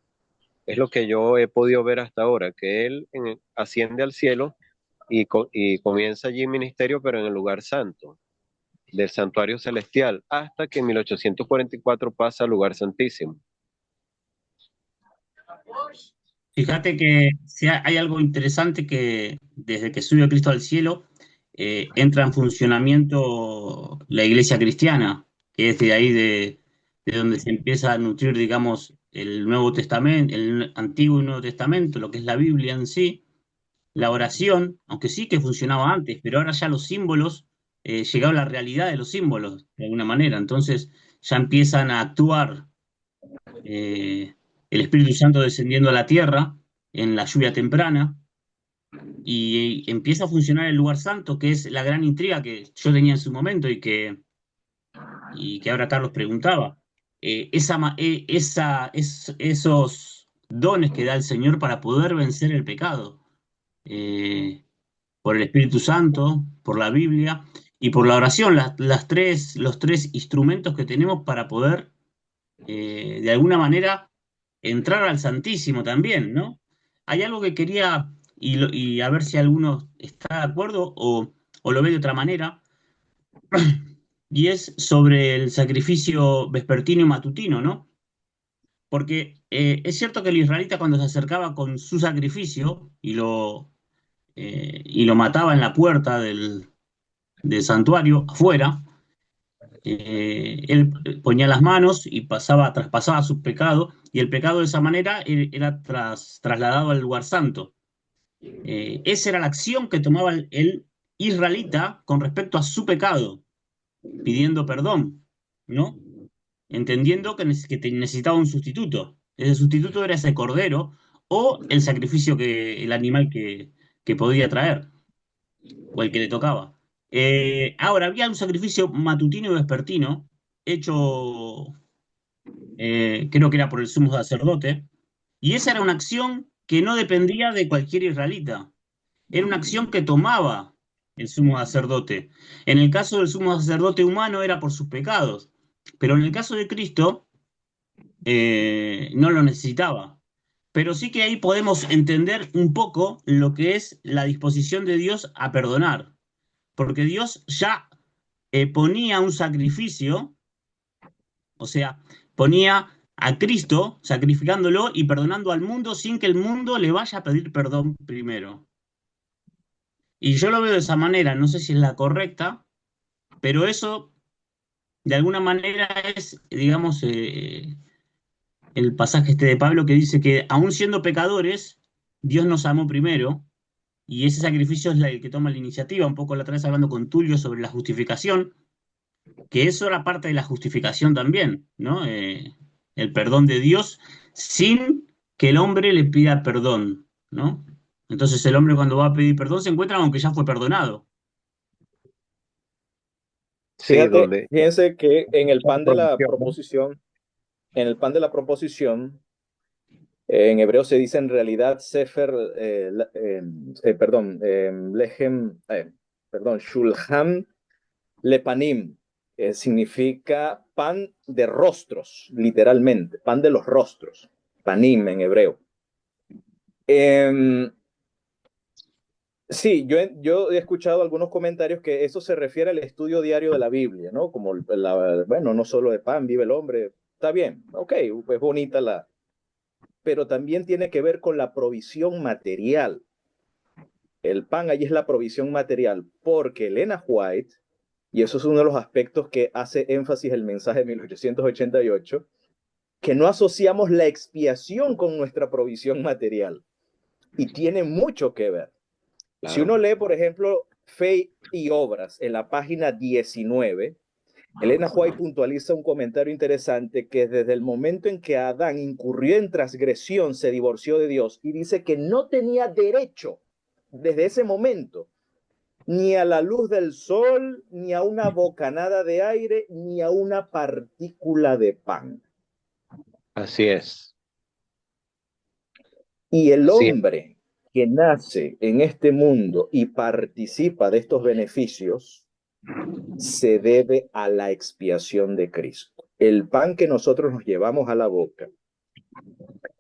Es lo que yo he podido ver hasta ahora, que él asciende al cielo y comienza allí ministerio, pero en el lugar santo, del santuario celestial, hasta que en 1844 pasa al lugar santísimo. Fíjate que hay algo interesante que desde que sube Cristo al cielo, entra en funcionamiento la iglesia cristiana, que es de ahí de donde se empieza a nutrir, digamos, el Nuevo Testamento, el Antiguo y Nuevo Testamento, lo que es la Biblia en sí, la oración, aunque sí que funcionaba antes, pero ahora ya los símbolos, llegaba la realidad de los símbolos, de alguna manera, entonces ya empiezan a actuar eh, el Espíritu Santo descendiendo a la tierra en la lluvia temprana y empieza a funcionar el lugar santo, que es la gran intriga que yo tenía en su momento y que ahora Carlos preguntaba. Esos dones que da el Señor para poder vencer el pecado, eh, por el Espíritu Santo, por la Biblia y por la oración, los tres instrumentos que tenemos para poder, de alguna manera, entrar al Santísimo también, ¿no? Hay algo que quería, y a ver si alguno está de acuerdo o lo ve de otra manera, y es sobre el sacrificio vespertino y matutino, ¿no? Porque es cierto que el israelita cuando se acercaba con su sacrificio y lo mataba en la puerta del santuario, afuera, él ponía las manos y traspasaba su pecado, y el pecado de esa manera era trasladado al lugar santo. Esa era la acción que tomaba el israelita con respecto a su pecado, pidiendo perdón, ¿no? Entendiendo que necesitaba un sustituto. Ese sustituto era ese cordero o el sacrificio el animal que podía traer o el que le tocaba. Ahora, había un sacrificio matutino y vespertino hecho, creo que era por el sumo sacerdote, y esa era una acción que no dependía de cualquier israelita, era una acción que tomaba el sumo sacerdote. En el caso del sumo sacerdote humano era por sus pecados, pero en el caso de Cristo no lo necesitaba. Pero sí que ahí podemos entender un poco lo que es la disposición de Dios a perdonar, porque Dios ya ponía un sacrificio, o sea, ponía a Cristo sacrificándolo y perdonando al mundo sin que el mundo le vaya a pedir perdón primero. Y yo lo veo de esa manera, no sé si es la correcta, pero eso de alguna manera es, digamos, el pasaje este de Pablo que dice que aún siendo pecadores, Dios nos amó primero, y ese sacrificio es el que toma la iniciativa. Un poco la otra vez hablando con Tulio sobre la justificación, que eso era parte de la justificación también, ¿no? El perdón de Dios sin que el hombre le pida perdón, ¿no? Entonces el hombre cuando va a pedir perdón se encuentra aunque ya fue perdonado. Sí, donde Fíjense que en el la pan de la provisión, ¿no? proposición, en el pan de la proposición, en hebreo se dice en realidad sefer, perdón, lehem, perdón, shulchan lepanim, significa pan de rostros, literalmente, pan de los rostros, panim en hebreo. Eh, Sí, yo he escuchado algunos comentarios que eso se refiere al estudio diario de la Biblia, ¿no? Como, bueno, no solo de pan vive el hombre, está bien, ok, es bonita la, pero también tiene que ver con la provisión material. El pan allí es la provisión material, porque Elena White, y eso es uno de los aspectos que hace énfasis el mensaje de 1888, que no asociamos la expiación con nuestra provisión material, y tiene mucho que ver. Si Claro. uno lee, por ejemplo, Fe y Obras en la página 19, Elena White puntualiza un comentario interesante que desde el momento en que Adán incurrió en transgresión se divorció de Dios y dice que no tenía derecho desde ese momento ni a la luz del sol, ni a una bocanada de aire, ni a una partícula de pan. Así es, Y el así es. hombre que nace en este mundo y participa de estos beneficios se debe a la expiación de Cristo. El pan que nosotros nos llevamos a la boca,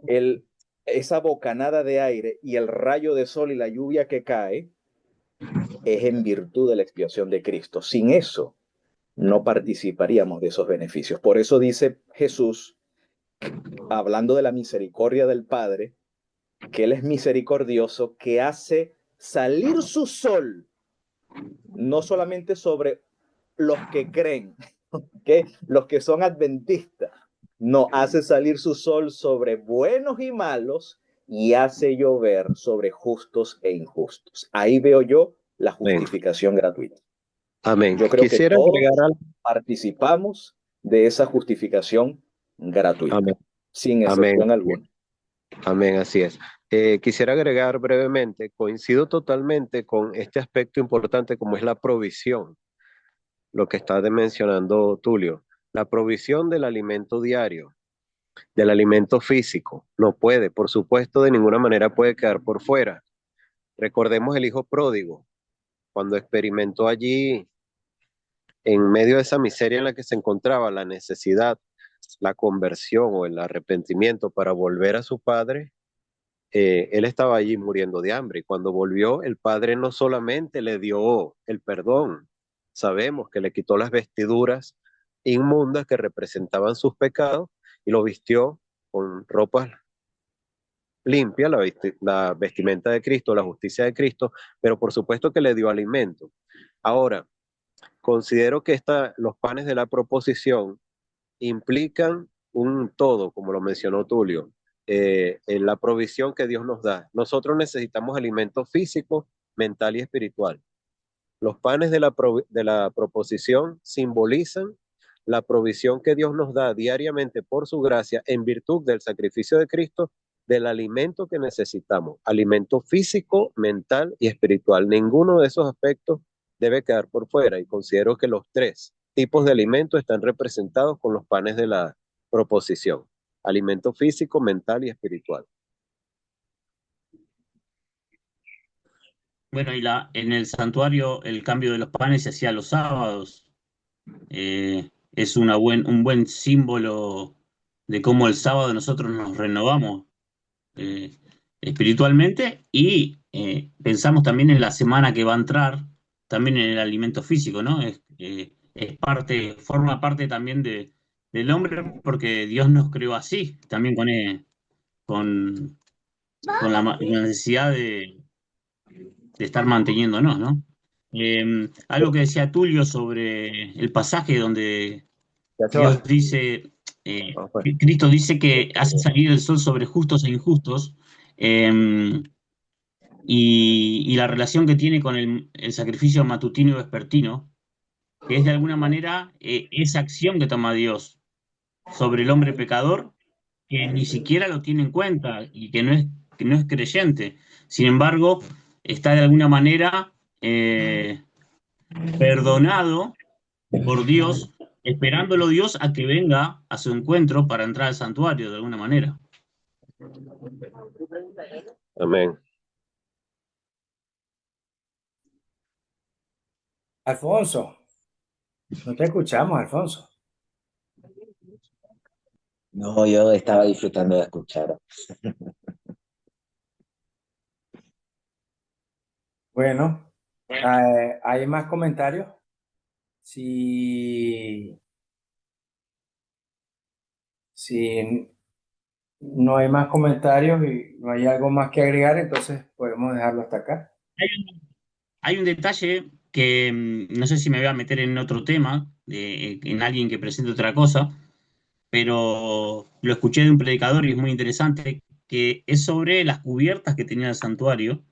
el, esa bocanada de aire y el rayo de sol y la lluvia que cae, es en virtud de la expiación de Cristo. Sin eso, no participaríamos de esos beneficios. Por eso dice Jesús, hablando de la misericordia del Padre, que Él es misericordioso, que hace salir su sol, no solamente sobre los que creen, que los que son adventistas, no hace salir su sol sobre buenos y malos y hace llover sobre justos e injustos. Ahí veo yo la Amén. justificación gratuita. Amén. Yo creo que Quisiera agregar todos algo. participamos de esa justificación gratuita, Amén. sin Amén. excepción alguna. Amén, así es. Quisiera agregar brevemente, coincido totalmente con este aspecto importante como es la provisión, lo que está mencionando Tulio, la provisión del alimento diario, del alimento físico, no puede, por supuesto, de ninguna manera puede quedar por fuera. Recordemos el hijo pródigo, cuando experimentó allí, en medio de esa miseria en la que se encontraba, la necesidad, la conversión o el arrepentimiento para volver a su padre. Él estaba allí muriendo de hambre y cuando volvió el padre no solamente le dio el perdón, sabemos que le quitó las vestiduras inmundas que representaban sus pecados y lo vistió con ropas limpias, la vestimenta de Cristo, la justicia de Cristo, pero por supuesto que le dio alimento. Ahora, considero que los panes de la proposición implican un todo, como lo mencionó Tulio, en la provisión que Dios nos da. Nosotros necesitamos alimento físico, mental y espiritual. Los panes de la proposición simbolizan la provisión que Dios nos da diariamente por su gracia en virtud del sacrificio de Cristo del alimento que necesitamos, alimento físico, mental y espiritual. Ninguno de esos aspectos debe quedar por fuera y considero que los tres tipos de alimentos están representados con los panes de la proposición, alimento físico, mental y espiritual. Bueno, en el santuario el cambio de los panes se hacía los sábados. Es un buen símbolo de cómo el sábado nosotros nos renovamos eh, espiritualmente y pensamos también en la semana que va a entrar, también en el alimento físico, ¿no? Es parte, forma parte también del hombre porque Dios nos creó así, también con, con la necesidad de estar manteniéndonos, ¿no? Algo que decía Tulio sobre el pasaje donde Ya se Dios va. dice, Ah, pues. que Cristo dice que hace salir el sol sobre justos e injustos, eh, y la relación que tiene con el sacrificio matutino y vespertino, que es de alguna manera esa acción que toma Dios sobre el hombre pecador, que ni siquiera lo tiene en cuenta y que no es creyente. Sin embargo, está de alguna manera perdonado por Dios, esperándolo Dios a que venga a su encuentro para entrar al santuario de alguna manera. Amén. Alfonso, no te escuchamos, Alfonso. No, yo estaba disfrutando de escuchar. Bueno, ¿hay más comentarios? Si, si no hay más comentarios y no hay algo más que agregar, entonces podemos dejarlo hasta acá. Hay hay un detalle que no sé si me voy a meter en otro tema, en alguien que presente otra cosa, pero lo escuché de un predicador y es muy interesante, que es sobre las cubiertas que tenía el santuario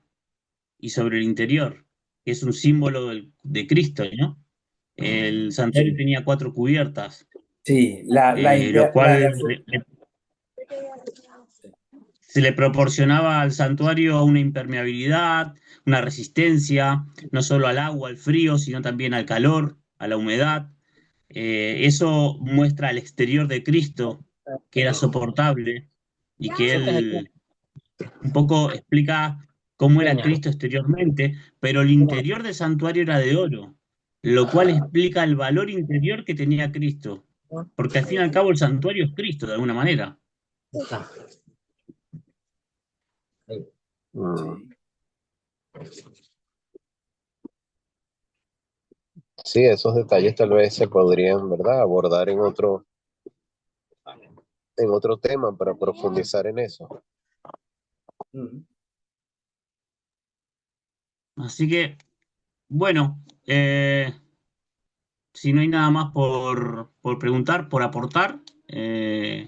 y sobre el interior, que es un símbolo de Cristo, ¿no? El santuario Sí, tenía 4 cubiertas, sí, lo cual se le proporcionaba al santuario una impermeabilidad, una resistencia, no solo al agua, al frío, sino también al calor, a la humedad. Eso muestra al exterior de Cristo, que era soportable y que él un poco explica cómo era Cristo exteriormente, pero el interior del santuario era de oro, lo cual explica el valor interior que tenía Cristo, porque al fin y al cabo el santuario es Cristo de alguna manera. Mm. sí. Sí, esos detalles tal vez se podrían, ¿verdad?, abordar en otro tema para profundizar en eso. Ujú. Así que, bueno, si no hay nada más por preguntar, por aportar, eh,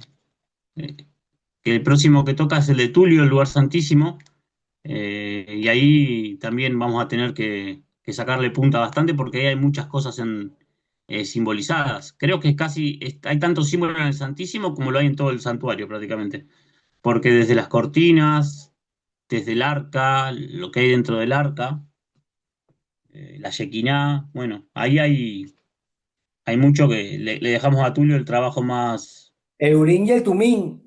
que el próximo que toca es el de Tulio, el lugar santísimo, y ahí también vamos a tener que sacarle punta bastante porque ahí hay muchas cosas simbolizadas. Creo que hay tanto símbolo en el Santísimo como lo hay en todo el santuario prácticamente, porque desde las cortinas, desde el arca, lo que hay dentro del arca, la Shekinah, bueno, ahí hay mucho que le dejamos a Tulio el trabajo más. El Urín y el Tumín.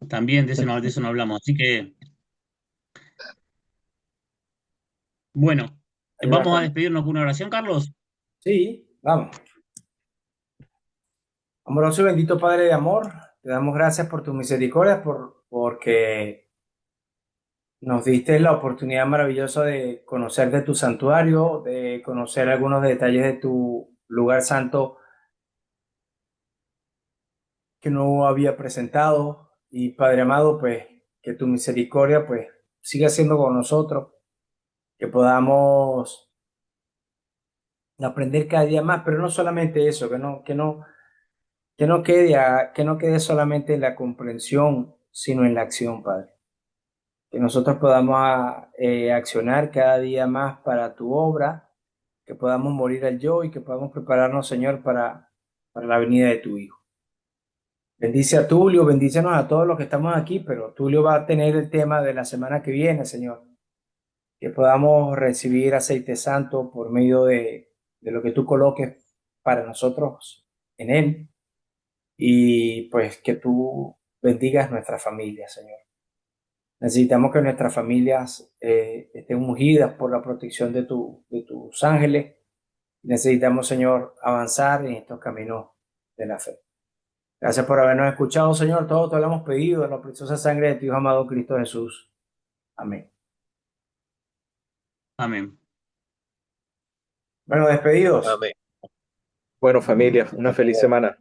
También de eso no hablamos. Así que, bueno, Hay vamos a bastante. despedirnos con una oración, Carlos. Sí, vamos. Amoroso y bendito Padre de amor, te damos gracias por tu misericordia, porque nos diste la oportunidad maravillosa de conocer de tu santuario, de conocer algunos detalles de tu lugar santo que no había presentado. Y Padre amado, pues que tu misericordia pues siga siendo con nosotros, que podamos aprender cada día más, pero no solamente eso, que no quede solamente en la comprensión, sino en la acción, Padre. Que nosotros podamos accionar cada día más para tu obra, que podamos morir al yo y que podamos prepararnos, Señor, para la venida de tu Hijo. Bendice a Tulio, bendícenos a todos los que estamos aquí, pero Tulio va a tener el tema de la semana que viene, Señor. Que podamos recibir aceite santo por medio de lo que tú coloques para nosotros en él y pues que tú bendigas nuestra familia, Señor. Necesitamos que nuestras familias estén ungidas por la protección de tus ángeles. Necesitamos, Señor, avanzar en estos caminos de la fe. Gracias por habernos escuchado, Señor. Todo te lo hemos pedido en la preciosa sangre de tu Hijo amado Cristo Jesús. Amén. Amén. Bueno, despedidos. Amén. Bueno, familia, una feliz semana.